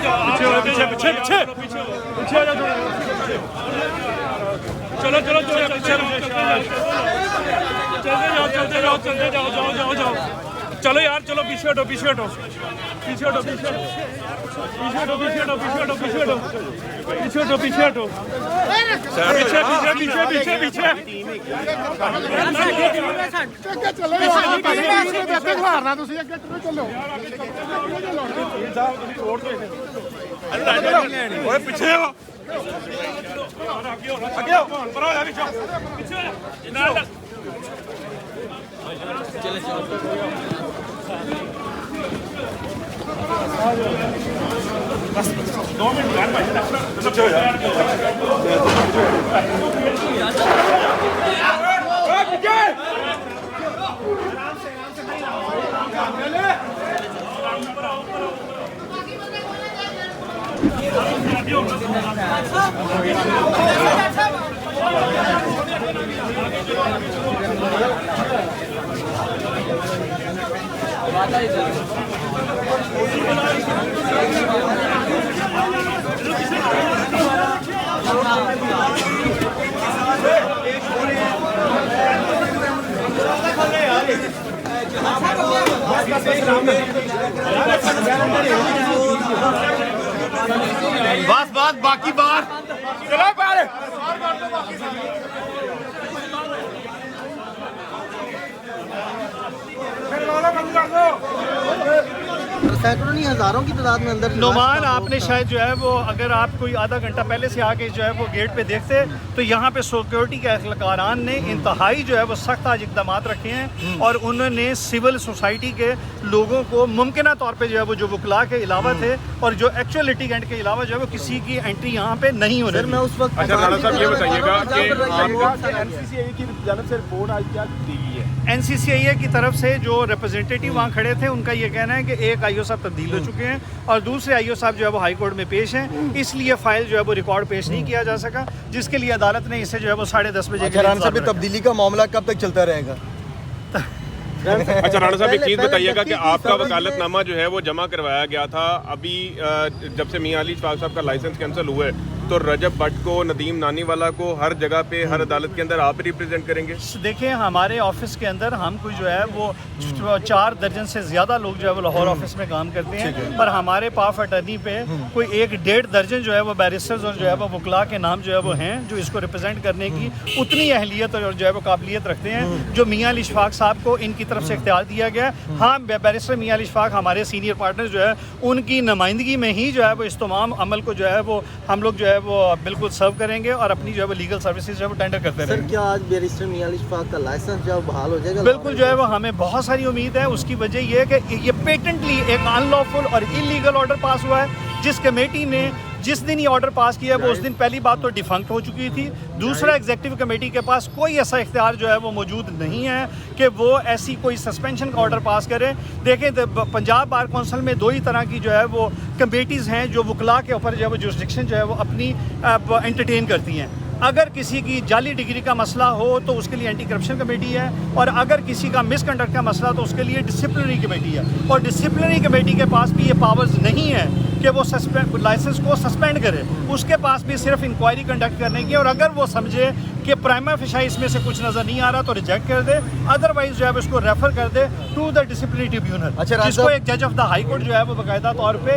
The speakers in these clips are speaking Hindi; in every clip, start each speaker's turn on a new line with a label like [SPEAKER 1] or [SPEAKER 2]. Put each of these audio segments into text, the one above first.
[SPEAKER 1] पीछे पीछे पीछे पीछे आ जाओ चलो चलो चलो पीछे चलते जाओ जाओ जाओ जाओ चलो यार चलो पीछे हटो पीछे हटो पीछे हटो पीछे हटो पीछे हटो पीछे हटो पीछे हटो पीछे हटो पीछे हटो पीछे पीछे पीछे पीछे पीछे बस 2 मिनट बस बात बाकी बार चलो बाहर
[SPEAKER 2] सैकड़ों नहीं हज़ारों की तादाद में अंदर
[SPEAKER 3] नुमान आपने शायद जो है वो अगर आप कोई आधा घंटा पहले से आके जो है वो गेट पे देखते तो यहाँ पे सिक्योरिटी के एहलकारान ने इंतहाई जो है वो सख्त आज इकदाम रखे हैं और उन्होंने सिविल सोसाइटी के लोगों को मुमकिन तौर पे जो है वो जो वकला के अलावा थे और जो एक्चुअल लिटिगेंट के अलावा जो है वो किसी की एंट्री यहाँ पे नहीं हो रही।
[SPEAKER 2] मैं उस वक्त
[SPEAKER 1] अच्छा राणा साहब ये बताइएगा कि एनसीसीआई की जानब से रिपोर्ट आज क्या दी गई है?
[SPEAKER 3] एनसीसीआई की तरफ से जो रिप्रेजेंटेटिव वहाँ खड़े थे उनका ये कहना है कि एक आईओ साहब तब्दील हो चुके हैं और दूसरे आईओ साहब जो है वो हाई कोर्ट में पेश हैं, इसलिए फाइल जो है वो रिकॉर्ड पेश नहीं किया जा सका, जिसके लिए अदालत ने इसे जो है वो 10:30 बजे
[SPEAKER 2] अच्छा राणा साहब तब्दीली का मामला कब तक चलता रहेगा?
[SPEAKER 1] अच्छा राणा साहब एक चीज़ बताइएगा कि आपका वकालतनामा जो है वो जमा करवाया गया था अभी जब से मियां अली इशफाक साहब का लाइसेंस कैंसिल हुआ है तो रजब भट्ट को नदीम नानीवाला को हर जगह पे हर अदालत के अंदर आप रिप्रेजेंट करेंगे?
[SPEAKER 3] देखिए हमारे ऑफिस के अंदर हम कोई जो है वो 4 दर्जन से ज़्यादा लोग जो है वो लाहौर ऑफिस में काम करते हैं, पर हमारे पाफ अटर्नी पे कोई 1-1.5 दर्जन जो है वो बैरिस्टर्स और जो है वो वकला के नाम जो है वो हैं जो इसको रिप्रेजेंट करने की उतनी अहलियत और जो है वो काबिलियत रखते हैं जो मियां अली इशफाक साहब को इनकी तरफ से इख्तियार दिया गया। हाँ, बैरिस्टर मियां अली इशफाक हमारे सीनियर पार्टनर जो है उनकी नुमाइंदगी में ही जो है वो इस तमाम अमल को जो है वो हम लोग जो है वो बिल्कुल सर्व करेंगे और अपनी जो है वो लीगल सर्विसेज जो है वो टेंडर करते रहेंगे।
[SPEAKER 2] सर क्या आज बैरिस्टर मियां अली इशफाक का लाइसेंस जो बहाल हो जाएगा?
[SPEAKER 3] बिल्कुल जो है वो हमें बहुत सारी उम्मीद है। उसकी वजह ये है कि ये पेटेंटली एक अनलॉफुल और इलीगल ऑर्डर पास हुआ है जिस कमेटी ने जिस दिन ये ऑर्डर पास किया वो उस दिन पहली बात तो डिफंक्ट हो चुकी थी, दूसरा एग्जीक्यूटिव कमेटी के पास कोई ऐसा इख्तियार जो है वो मौजूद नहीं है कि वो ऐसी कोई सस्पेंशन का ऑर्डर पास करे। देखें तो पंजाब बार काउंसिल में 2 ही तरह की जो है वो कमेटीज़ हैं जो वकला के ऊपर जो है वो जुरिस्डिक्शन जो है वो अपनी एंटरटेन करती हैं। अगर किसी की जाली डिग्री का मसला हो तो उसके लिए एंटी करप्शन कमेटी है और अगर किसी का मिसकंडक्ट का मसला तो उसके लिए डिसिप्लिनरी कमेटी है और डिसिप्लिनरी कमेटी के पास भी ये पावर्स नहीं है कि वो लाइसेंस को सस्पेंड करे, उसके पास भी सिर्फ इंक्वायरी कंडक्ट करने की और अगर वो समझे कि प्राइमा फेशिया इसमें से कुछ नज़र नहीं आ रहा तो रिजेक्ट कर दे, अदरवाइज जो है उसको रेफर कर दे टू द डिसिप्लिनरी ट्रिब्यूनल, जिसको एक जज ऑफ द हाई कोर्ट जो है वो बाकायदा तौर पे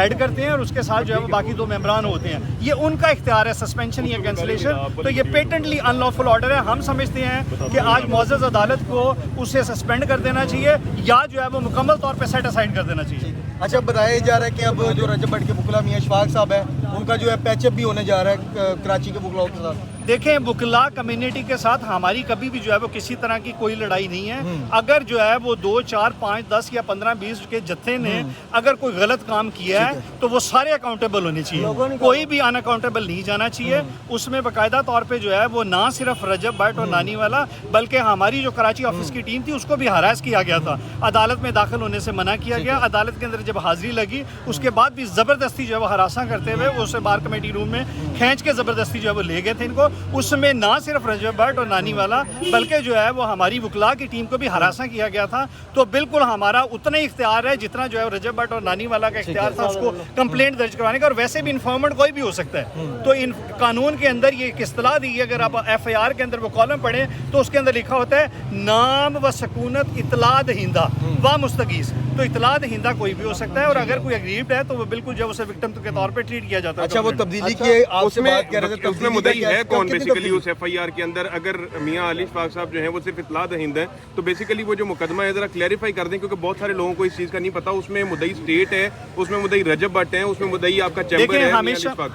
[SPEAKER 3] हेड करते हैं और उसके साथ जो है वो बाकी 2 मेंबरान होते हैं। ये उनका इख्तियार है सस्पेंशन या कैंसिलेशन। तो ये पेटेंटली अनलॉफुल ऑर्डर है। हम समझते हैं कि आज मुअज़्ज़ज़ अदालत को उसे सस्पेंड कर देना चाहिए या जो है वो मुकम्मल तौर पर सेट असाइड कर देना चाहिए।
[SPEAKER 2] अच्छा बताया जा रहा है कि अब जो रजब भट्ट के वकला मियां इशफाक साहब है उनका जो है पैचअप भी होने जा रहा है कराची के वकलाओं के साथ।
[SPEAKER 3] देखें वकला कम्युनिटी के साथ हमारी कभी भी जो है वो किसी तरह की कोई लड़ाई नहीं है। अगर जो है वो 2, 4, 5, 10 या 15, 20 के जत्थे ने अगर कोई गलत काम किया है तो वो सारे अकाउंटेबल होने चाहिए, कोई भी अनअकाउंटेबल नहीं जाना चाहिए। उसमें बाकायदा तौर पे जो है वो ना सिर्फ रजब भट्ट और नानी वाला बल्कि हमारी जो कराची ऑफिस की टीम थी उसको भी हरास किया गया था, अदालत में दाखिल होने से मना किया गया। अदालत के अंदर जब हाजिरी लगी उसके बाद भी ज़बरदस्ती जो है वो हरासा करते हुए उसे बार कमेटी रूम में खींच के ज़बरदस्ती जो है वो ले गए थे इनको उसमें ना सिर्फ रजब भट्ट और नानी वाला बल्कि जो है वो हमारी वकला की टीम को भी हरासा किया गया था। तो बिल्कुल हमारा उतना ही इख्तियार है जितना जो है रजब भट्ट और नानी वाला का इख्तियार था उसको कंप्लेंट दर्ज करवाने का। और वैसे भी इन्फॉर्मेंट कोई भी हो सकता है। तो इन कानून के अंदर ये एक इस्तिलाह दी है, अगर आप FIR के अंदर वो कॉलम पढ़ें तो उसके अंदर लिखा होता है नाम व सकूनत इतला दहिंदा व मुस्तगीस। तो इतला दहिंदा कोई भी हो सकता है और अगर कोई अग्रीव्ड है तो वो बिल्कुल जो है उसे विक्टिम के तौर पे ट्रीट किया जाता है।
[SPEAKER 2] अच्छा, वो तब्दीली की आपसे बात कर रहे थे,
[SPEAKER 1] उसमें मुद्दई है कौन बेसिकली उस FIR के अंदर? अगर मियां अली इशफाक साहब जो है वो सिर्फ इतला दहिंद है तो बेसिकली वो जो मुकदमा है जरा क्लैरिफाई कर दें, क्योंकि बहुत सारे लोगों को इस चीज़ का नहीं पता। उसमें मुद्दई स्टेट है, उसमें मुद्दई रजब भट्ट है, उसमें मुद्दई आपका चैम्बर है।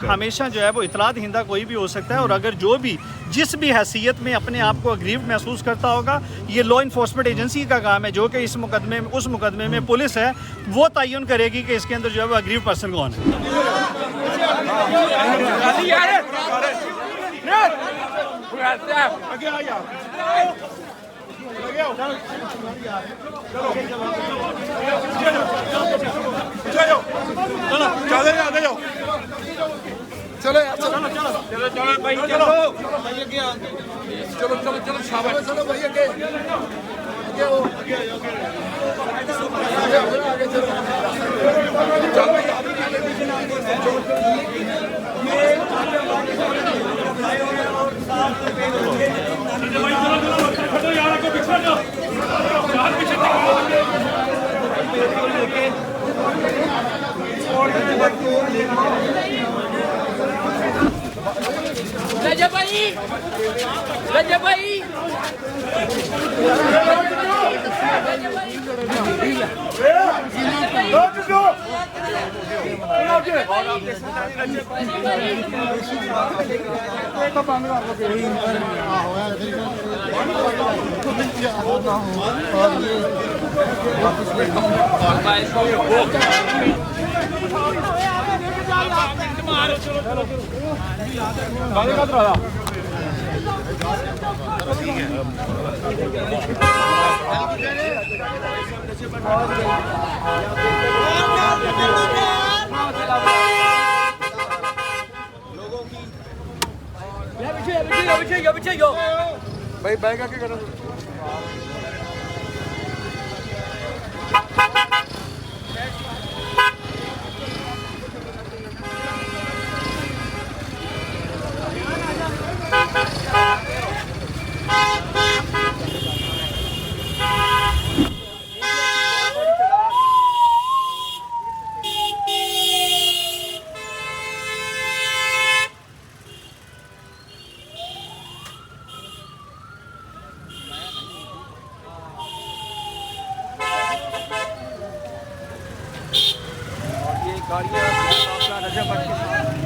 [SPEAKER 3] हमेशा जो है वो इतला दहिंदा कोई भी हो सकता है। और अगर जो भी जिस भी हैसियत में अपने आप को अग्रीव्ड महसूस करता होगा, ये लॉ इन्फोर्समेंट एजेंसी का काम है जो कि इस मुकदमे में उस मुकदमे में पुलिस है वो तयन करेगी कि इसके अंदर जो है वो अग्रीव्ड पर्सन कौन है।
[SPEAKER 2] चलो यार, चलो भाई, चलो शाबाश, चलो भाई आगे हो, आगे
[SPEAKER 4] रजब भाई, रजब भाई,
[SPEAKER 2] भाई बैग आके करो। गाड़ियाँ रजब भट्ट के साथ